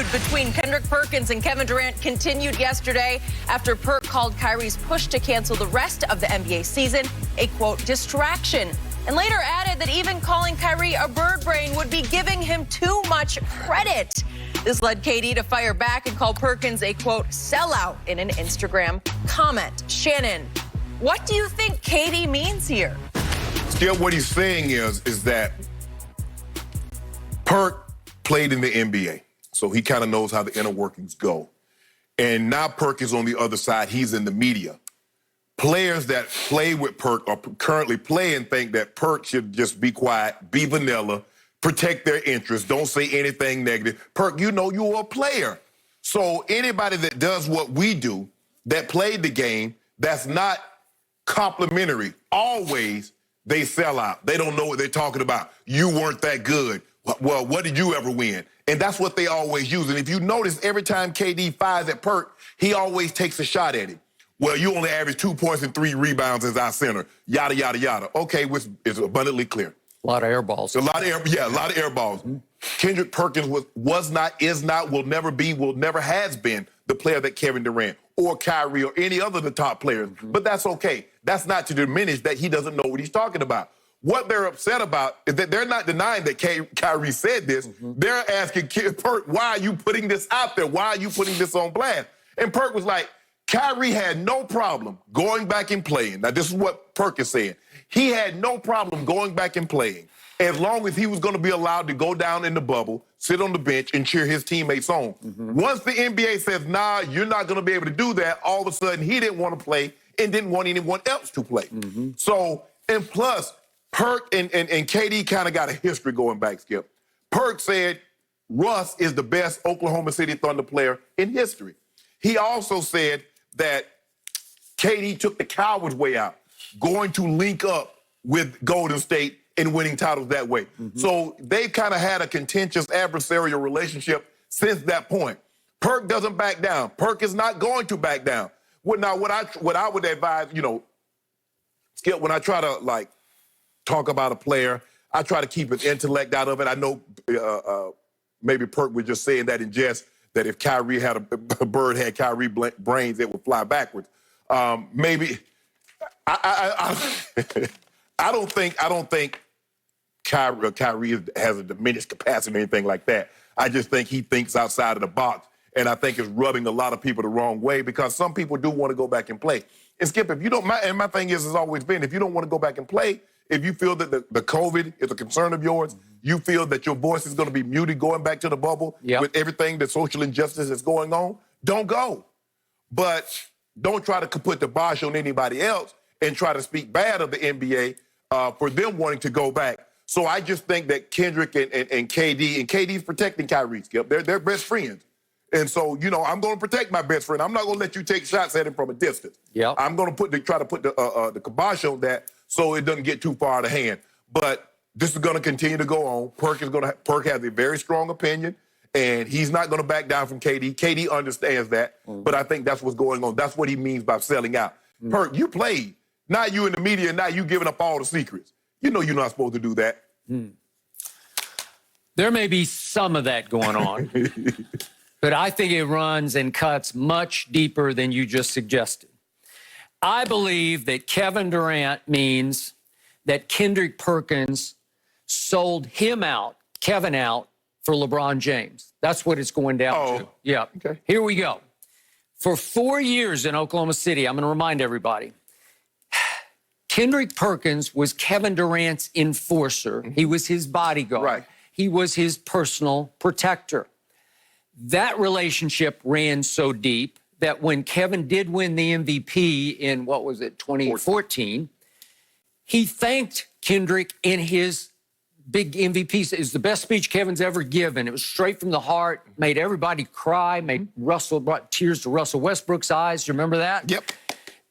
feud between Kendrick Perkins and Kevin Durant continued yesterday after Perk called Kyrie's push to cancel the rest of the NBA season a, quote, distraction, and later added that even calling Kyrie a bird brain would be giving him too much credit. This led KD to fire back and call Perkins a, quote, sellout in an Instagram comment. Shannon, what do you think KD means here? Still, what he's saying is that Perk played in the NBA, so he kind of knows how the inner workings go. And now Perk is on the other side. He's in the media. Players that play with Perk or currently play and think that Perk should just be quiet, be vanilla, protect their interests, don't say anything negative. Perk, you know you're a player. So anybody that does what we do, that played the game, that's not complimentary, always they sell out. They don't know what they're talking about. You weren't that good. Well, what did you ever win? And that's what they always use. And if you notice, every time KD fires at Perk, he always takes a shot at him. Well, you only average 2 points and 3 rebounds as our center. Yada, yada, yada. Okay, which is abundantly clear. A lot of air balls. A lot of air balls. Mm-hmm. Kendrick Perkins was not, is not, will never be, will never has been the player that Kevin Durant or Kyrie or any other of the top players. Mm-hmm. But that's okay. That's not to diminish that he doesn't know what he's talking about. What they're upset about is that they're not denying that Kyrie said this. Mm-hmm. They're asking Perk, why are you putting this out there? Why are you putting this on blast? And Perk was like, Kyrie had no problem going back and playing. Now, this is what Perk is saying. He had no problem going back and playing as long as he was going to be allowed to go down in the bubble, sit on the bench, and cheer his teammates on. Mm-hmm. Once the NBA says, nah, you're not going to be able to do that, all of a sudden he didn't want to play and didn't want anyone else to play. Mm-hmm. So, and plus, Perk and KD kind of got a history going back, Skip. Perk said Russ is the best Oklahoma City Thunder player in history. He also said that KD took the coward's way out, going to link up with Golden State and winning titles that way. Mm-hmm. So they've kind of had a contentious adversarial relationship since that point. Perk doesn't back down. Perk is not going to back down. What I would advise, you know, Skip, when I try to, like, talk about a player, I try to keep his intellect out of it. I know maybe Perk was just saying that in jest, that if Kyrie had a bird had Kyrie brains, it would fly backwards. Maybe I don't think Kyrie has a diminished capacity or anything like that. I just think he thinks outside of the box, and I think it's rubbing a lot of people the wrong way because some people do want to go back and play. And Skip, if you don't, my thing has always been, if you don't want to go back and play, if you feel that the COVID is a concern of yours, you feel that your voice is going to be muted going back to the bubble with everything, the social injustice that's going on, don't go. But don't try to put the bosh on anybody else and try to speak bad of the NBA for them wanting to go back. So I just think that Kendrick and KD's protecting Kyrie, Skip. They're best friends. And so, you know, I'm going to protect my best friend. I'm not going to let you take shots at him from a distance. Yep. I'm going to try to put the kibosh on that so it doesn't get too far out of hand. But this is going to continue to go on. Perk has a very strong opinion, and he's not going to back down from KD. KD understands that, but I think that's what's going on. That's what he means by selling out. Perk, you played. Now you in the media, now you giving up all the secrets. You know you're not supposed to do that. There may be some of that going on, but I think it runs and cuts much deeper than you just suggested. I believe that Kevin Durant means that Kendrick Perkins sold him out, Kevin out, for LeBron James. That's what it's going down to. Yeah. Okay. Here we go. For 4 years in Oklahoma City, I'm going to remind everybody, Kendrick Perkins was Kevin Durant's enforcer. He was his bodyguard. Right. He was his personal protector. That relationship ran so deep that when Kevin did win the MVP in, 2014, he thanked Kendrick in his big MVP. It was the best speech Kevin's ever given. It was straight from the heart, made everybody cry, brought tears to Russell Westbrook's eyes. You remember that? Yep.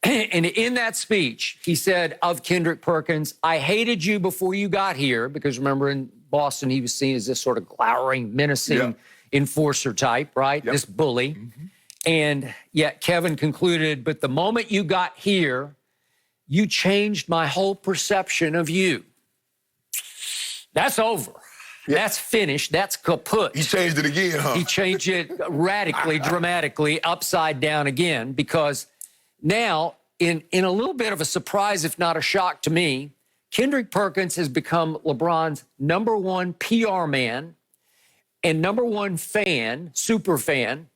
And in that speech, he said of Kendrick Perkins, I hated you before you got here, because remember in Boston, he was seen as this sort of glowering, menacing enforcer type, right? This bully. And yet Kevin concluded, but the moment you got here, you changed my whole perception of you. That's over. That's finished. That's kaput. He changed it again, huh? He changed it radically, dramatically, upside down again, because now, in a little bit of a surprise, if not a shock to me, Kendrick Perkins has become LeBron's #1 PR man and #1 fan, super fan,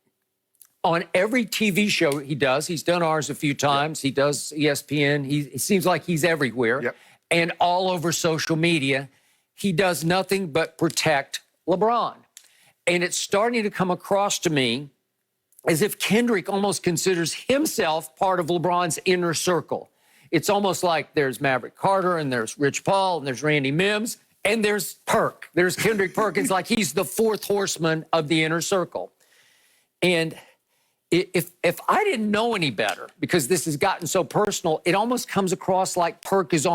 on every TV show he does. He's done ours a few times. He does ESPN. He seems like he's everywhere and all over social media. He does nothing but protect LeBron. And it's starting to come across to me as if Kendrick almost considers himself part of LeBron's inner circle. It's almost like there's Maverick Carter and there's Rich Paul and there's Randy Mims and there's Perk. There's Kendrick Perkins, like he's the fourth horseman of the inner circle. And if I didn't know any better, because this has gotten so personal, it almost comes across like Perk is on